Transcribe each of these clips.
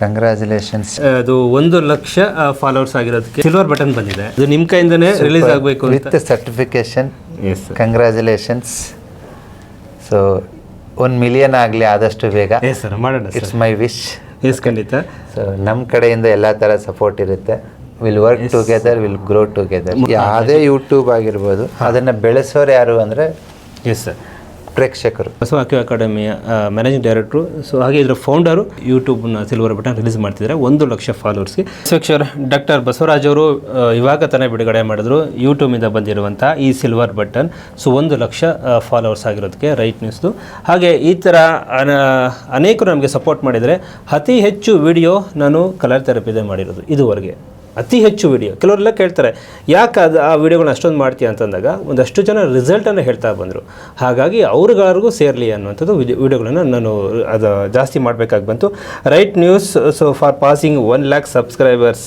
Congratulations. ಅದು 1,00,000 followers ಆಗಿರೋದಕ್ಕೆ silver button ಬಂದಿದೆ. ಅದು ನಿಮ್ಮ ಕೈಯಿಂದನೇ ರಿಲೀಸ್ ಆಗಬೇಕು with certification. Yes congratulations. So 1 million ಆಗಲಿ ಆದಷ್ಟು ಬೇಗ. ಎಸ್ ಸರ್, ಮಾಡೋಣ. It's my wish. ಎಸ್, ಖಂಡಿತ. ಸೊ ನಮ್ಮ ಕಡೆಯಿಂದ ಎಲ್ಲ ಥರ ಸಪೋರ್ಟ್ ಇರುತ್ತೆ. Will work together, will grow together. ಯಾವುದೇ ಯೂಟ್ಯೂಬ್ ಆಗಿರ್ಬೋದು, ಅದನ್ನು ಬೆಳೆಸೋರು ಯಾರು ಅಂದರೆ ಎಸ್ ಸರ್, ಪ್ರೇಕ್ಷಕರು. ಬಸವ ಅಕ್ಯೂ ಅಕಾಡೆಮಿಯ ಮ್ಯಾನೇಜಿಂಗ್ ಡೈರೆಕ್ಟ್ರು. ಸೊ ಹಾಗೆ ಇದರ ಫೌಂಡರು ಯೂಟ್ಯೂಬ್ನ ಸಿಲ್ವರ್ ಬಟನ್ ರಿಲೀಸ್ ಮಾಡ್ತಿದ್ದಾರೆ 1,00,000 ಫಾಲೋವರ್ಸ್ಗೆ. ಅಧ್ಯಕ್ಷರು ಡಾಕ್ಟರ್ ಬಸವರಾಜ್ ಅವರು ಇವಾಗ ತಾನೇ ಬಿಡುಗಡೆ ಮಾಡಿದ್ರು ಯೂಟ್ಯೂಬಿಂದ ಬಂದಿರುವಂಥ ಈ ಸಿಲ್ವರ್ ಬಟನ್. ಸೊ 1,00,000 ಫಾಲೋವರ್ಸ್ ಆಗಿರೋದಕ್ಕೆ ರೈಟ್ ನ್ಯೂಸ್ದು. ಹಾಗೆ ಈ ಥರ ಅನೇಕರು ನಮಗೆ ಸಪೋರ್ಟ್ ಮಾಡಿದರೆ. ಅತಿ ಹೆಚ್ಚು ವಿಡಿಯೋ ನಾನು ಕಲರ್ ಥೆರಪಿದೇ ಮಾಡಿರೋದು ಇದುವರೆಗೆ, ಅತಿ ಹೆಚ್ಚು ವಿಡಿಯೋ. ಕೆಲವರೆಲ್ಲ ಕೇಳ್ತಾರೆ ಯಾಕೆ ಆ ವಿಡಿಯೋಗಳನ್ನ ಅಷ್ಟೊಂದು ಮಾಡ್ತೀಯ ಅಂತಂದಾಗ ಒಂದಷ್ಟು ಜನ ರಿಸಲ್ಟನ್ನು ಹೇಳ್ತಾ ಬಂದರು. ಹಾಗಾಗಿ ಅವ್ರಿಗಾರಿಗೂ ಸೇರಲಿ ಅನ್ನುವಂಥದ್ದು ವಿಡಿಯೋಗಳನ್ನು ನಾನು ಅದು ಜಾಸ್ತಿ ಮಾಡಬೇಕಾಗಿ ಬಂತು. Right news so for passing 1,00,000 subscribers.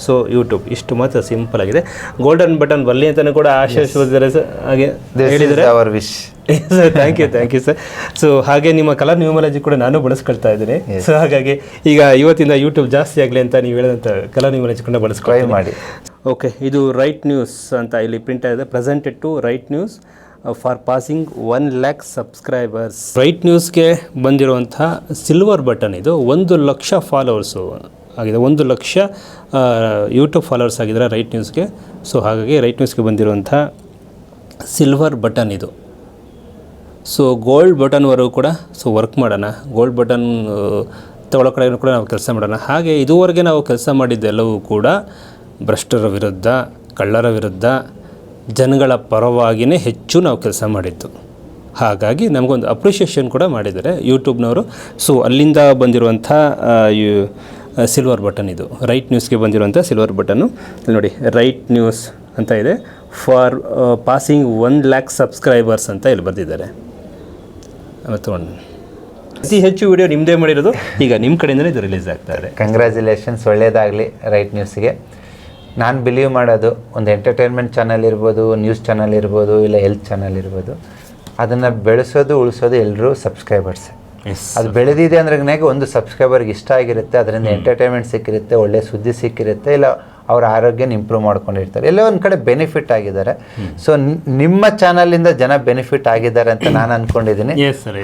So YouTube ಇಷ್ಟು ಮಾತ್ರ ಸಿಂಪಲ್ ಆಗಿದೆ. ಗೋಲ್ಡನ್ ಬಟನ್ ಬರಲಿ ಅಂತಲೂ ಕೂಡ ಆಶೀರ್ವದಿಸಿದ್ದಾರೆ ಸರ್. ಹಾಗೆ ಹೇಳಿದರೆ ಅವರ್ wish. Sir, thank you sir. So ಹಾಗೆ ನಿಮ್ಮ ಕಲರ್ ನ್ಯೂಮರಾಲಜಿ ಕೂಡ ನಾನು ಬಳಸ್ಕೊಳ್ತಾ ಇದ್ದೀನಿ. ಸೊ ಹಾಗಾಗಿ ಈಗ ಇವತ್ತಿಂದ ಯೂಟ್ಯೂಬ್ ಜಾಸ್ತಿ ಆಗಲಿ ಅಂತ ನೀವು ಹೇಳಿದಂಥ ಕಲರ್ ನ್ಯೂಮರಾಲಜಿ ಕೂಡ ಬಳಸ್ಕೊಳ್ತಾ ಮಾಡಿ. ಓಕೆ, ಇದು ರೈಟ್ ನ್ಯೂಸ್ ಅಂತ ಇಲ್ಲಿ ಪ್ರಿಂಟ್ ಆಗಿದೆ. Presented to Right News for passing 1,00,000 subscribers. Right ನ್ಯೂಸ್ಗೆ ಬಂದಿರುವಂಥ ಸಿಲ್ವರ್ ಬಟನ್ ಇದು. 1,00,000 ಫಾಲೋವರ್ಸು ಆಗಿದೆ. 1,00,000 ಯೂಟ್ಯೂಬ್ ಫಾಲೋವರ್ಸ್ ಆಗಿದ್ದಾರೆ ರೈಟ್ ನ್ಯೂಸ್ಗೆ. ಸೊ ಹಾಗಾಗಿ ರೈಟ್ ನ್ಯೂಸ್ಗೆ ಬಂದಿರುವಂಥ ಸಿಲ್ವರ್ ಬಟನ್ ಇದು. ಸೊ ಗೋಲ್ಡ್ ಬಟನ್ವರೆಗೂ ಕೂಡ ಸೊ ವರ್ಕ್ ಮಾಡೋಣ. ಗೋಲ್ಡ್ ಬಟನ್ ತಗೊಳ್ಳೋ ಕಡೆ ಕೂಡ ನಾವು ಕೆಲಸ ಮಾಡೋಣ. ಹಾಗೆ ಇದುವರೆಗೆ ನಾವು ಕೆಲಸ ಮಾಡಿದ್ದೆಲ್ಲವೂ ಕೂಡ ಭ್ರಷ್ಟರ ವಿರುದ್ಧ, ಕಳ್ಳರ ವಿರುದ್ಧ, ಜನಗಳ ಪರವಾಗಿಯೇ ಹೆಚ್ಚು ನಾವು ಕೆಲಸ ಮಾಡಿದ್ದು. ಹಾಗಾಗಿ ನಮಗೊಂದು ಅಪ್ರಿಷಿಯೇಷನ್ ಕೂಡ ಮಾಡಿದ್ದಾರೆ ಯೂಟ್ಯೂಬ್ನವರು. ಸೊ ಅಲ್ಲಿಂದ ಬಂದಿರುವಂಥ ಸಿಲ್ವರ್ ಬಟನ್ ಇದು. ರೈಟ್ ನ್ಯೂಸ್ಗೆ ಬಂದಿರುವಂಥ ಸಿಲ್ವರ್ ಬಟನ್ನು ನೋಡಿ, ರೈಟ್ ನ್ಯೂಸ್ ಅಂತ ಇದೆ. ಫಾರ್ ಪಾಸಿಂಗ್ 1,00,000 ಸಬ್ಸ್ಕ್ರೈಬರ್ಸ್ ಅಂತ ಇಲ್ಲಿ ಬರೆದಿದ್ದಾರೆ. ಮತ್ತು ಅತಿ ಹೆಚ್ಚು ವಿಡಿಯೋ ನಿಮ್ಮದೇ ಮಾಡಿರೋದು ಈಗ ನಿಮ್ಮ ಕಡೆಯಿಂದಲೇ ಇದು ರಿಲೀಸ್ ಆಗ್ತಾ ಇದೆ. ಕಂಗ್ರ್ಯಾಚುಲೇಷನ್ಸ್, ಒಳ್ಳೆಯದಾಗಲಿ ರೈಟ್ ನ್ಯೂಸ್ಗೆ. ನಾನು ಬಿಲೀವ್ ಮಾಡೋದು ಒಂದು ಎಂಟರ್ಟೈನ್ಮೆಂಟ್ ಚಾನಲ್ ಇರ್ಬೋದು, ನ್ಯೂಸ್ ಚಾನಲ್ ಇರ್ಬೋದು, ಇಲ್ಲ ಹೆಲ್ತ್ ಚಾನಲ್ ಇರ್ಬೋದು, ಅದನ್ನು ಬೆಳೆಸೋದು ಉಳಿಸೋದು ಎಲ್ಲರೂ ಸಬ್ಸ್ಕ್ರೈಬರ್ಸ್. ಅದು ಬೆಳೆದಿದೆ ಅಂದ್ರೆ ಒಂದು ಸಬ್ಸ್ಕ್ರೈಬರ್ಗೆ ಇಷ್ಟ ಆಗಿರುತ್ತೆ, ಅದರಿಂದ ಎಂಟರ್ಟೈನ್ಮೆಂಟ್ ಸಿಕ್ಕಿರುತ್ತೆ, ಒಳ್ಳೆ ಸುದ್ದಿ ಸಿಕ್ಕಿರುತ್ತೆ, ಇಲ್ಲ ಅವ್ರ ಆರೋಗ್ಯನ ಇಂಪ್ರೂವ್ ಮಾಡ್ಕೊಂಡಿರ್ತಾರೆ, ಎಲ್ಲ ಒಂದು ಕಡೆ ಬೆನಿಫಿಟ್ ಆಗಿದ್ದಾರೆ. ಸೊ ನಿಮ್ಮ ಚಾನಲಿಂದ ಜನ ಬೆನಿಫಿಟ್ ಆಗಿದ್ದಾರೆ ಅಂತ ನಾನು ಅಂದ್ಕೊಂಡಿದ್ದೀನಿ.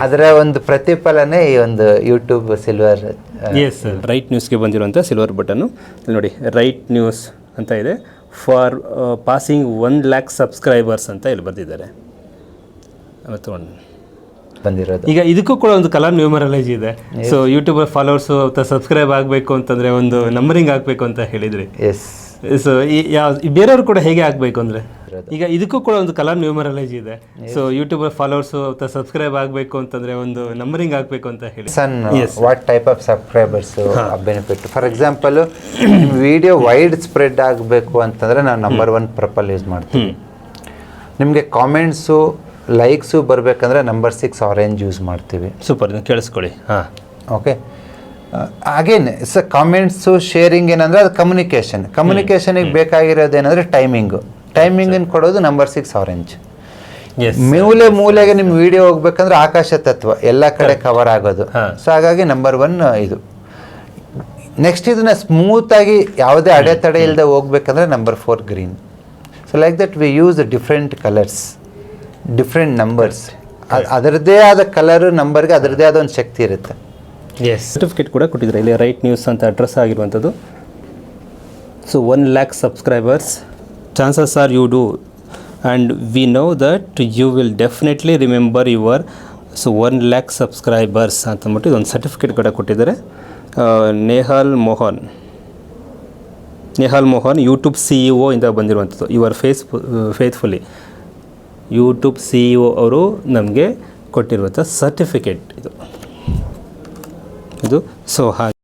ಅದರ ಒಂದು ಪ್ರತಿಫಲನೇ ಈ ಒಂದು ಯೂಟ್ಯೂಬ್ ಸಿಲ್ವರ್. ರೈಟ್ ನ್ಯೂಸ್ಗೆ ಬಂದಿರುವಂಥ ಸಿಲ್ವರ್ ಬಟನ್ನು ನೋಡಿ, ರೈಟ್ ನ್ಯೂಸ್ ಅಂತ ಇದೆ. ಫಾರ್ ಪಾಸಿಂಗ್ 1,00,000 ಸಬ್ಸ್ಕ್ರೈಬರ್ಸ್ ಅಂತ ಇಲ್ಲಿ ಬರೆದಿದ್ದಾರೆ. ಮತ್ತು ಬಂದಿರೋದು ಈಗ ಇದಕ್ಕೂ ಕೂಡ ಒಂದು ಕಲರ್ ನ್ಯೂಮರಾಲಜಿ ಇದೆ. ಸೊ ಯೂಟ್ಯೂಬ್ ಫಾಲೋವರ್ಸ್ ಸಬ್ಸ್ಕ್ರೈಬ್ ಆಗಬೇಕು ಅಂತಂದರೆ ಒಂದು ನಂಬರಿಂಗ್ ಆಗಬೇಕು ಅಂತ ಹೇಳಿದ್ರಿ. ಎಸ್. ಸೊ ಬೇರೆಯವರು ಕೂಡ ಹೇಗೆ ಆಗಬೇಕು ಅಂದರೆ ಈಗ ಇದಕ್ಕೂ ಕೂಡ ಒಂದು ಕಲರ್ ನ್ಯೂಮರಾಲಜಿ ಇದೆ. ಸೊ ಯೂಟ್ಯೂಬ್ ಫಾಲೋವರ್ಸ್ ಸಬ್ಸ್ಕ್ರೈಬ್ ಆಗಬೇಕು ಅಂತಂದರೆ ಒಂದು ನಂಬರಿಂಗ್ ಆಗಬೇಕು ಅಂತ ಹೇಳಿ. What type of subscribers benefit? For example, video wide spread ಆಗಬೇಕು ಅಂತಂದರೆ ನಾವು ನಂಬರ್ 1 ಪರ್ಪಲ್ ಯೂಸ್ ಮಾಡ್ತೀವಿ. ನಿಮಗೆ ಕಾಮೆಂಟ್ಸು ಲೈಕ್ಸು ಬರಬೇಕಂದ್ರೆ ನಂಬರ್ 6 ಆರೆಂಜ್ ಯೂಸ್ ಮಾಡ್ತೀವಿ. ಸೂಪರ್, ಕೇಳಿಸ್ಕೊಳ್ಳಿ. ಹಾಂ, ಓಕೆ. ಅಗೇನ್ ಕಾಮೆಂಟ್ಸು ಶೇರಿಂಗ್ ಏನಂದರೆ ಅದು ಕಮ್ಯುನಿಕೇಷನಿಗೆ ಬೇಕಾಗಿರೋದೇನೆಂದರೆ ಟೈಮಿಂಗನ್ನು ಕೊಡೋದು ನಂಬರ್ 6 ಆರೆಂಜ್. ಮೂಲೆಗೆ ನಿಮ್ಮ ವಿಡಿಯೋ ಹೋಗ್ಬೇಕಂದ್ರೆ ಆಕಾಶ ತತ್ವ ಎಲ್ಲ ಕಡೆ ಕವರ್ ಆಗೋದು. ಸೊ ಹಾಗಾಗಿ ನಂಬರ್ 1 ಇದು. ನೆಕ್ಸ್ಟ್ ಇದನ್ನ ಸ್ಮೂತಾಗಿ ಯಾವುದೇ ಅಡೆತಡೆ ಇಲ್ಲದೆ ಹೋಗ್ಬೇಕಂದ್ರೆ number 4 green. So like that we use different colours, different numbers. ಅದರದ್ದೇ ಆದ ಕಲರು ನಂಬರ್ಗೆ ಅದರದ್ದೇ ಆದ ಒಂದು ಶಕ್ತಿ ಇರುತ್ತೆ. ಸರ್ಟಿಫಿಕೇಟ್ ಕೂಡ ಕೊಟ್ಟಿದ್ದಾರೆ ಇಲ್ಲಿ, ರೈಟ್ ನ್ಯೂಸ್ ಅಂತ ಅಡ್ರೆಸ್ ಆಗಿರುವಂಥದ್ದು. So 1,00,000 subscribers, chances are you do and we know that you will definitely remember your. So 1,00,000 subscribers ಅಂತಂದ್ಬಿಟ್ಟು ಇದೊಂದು ಸರ್ಟಿಫಿಕೇಟ್ ಕೂಡ ಕೊಟ್ಟಿದ್ದಾರೆ. ನೇಹಾಲ್ ಮೋಹನ್ ಯೂಟ್ಯೂಬ್ CEO ಇಂದ ಬಂದಿರುವಂಥದ್ದು. ಯುವರ್ ಫೇತ್ಫುಲಿ ಯೂಟ್ಯೂಬ್ CEO ಅವರು ನಮಗೆ ಕೊಟ್ಟಿರುವಂಥ ಸರ್ಟಿಫಿಕೇಟ್ ಇದು. ಸೊ ಹಾಗೆ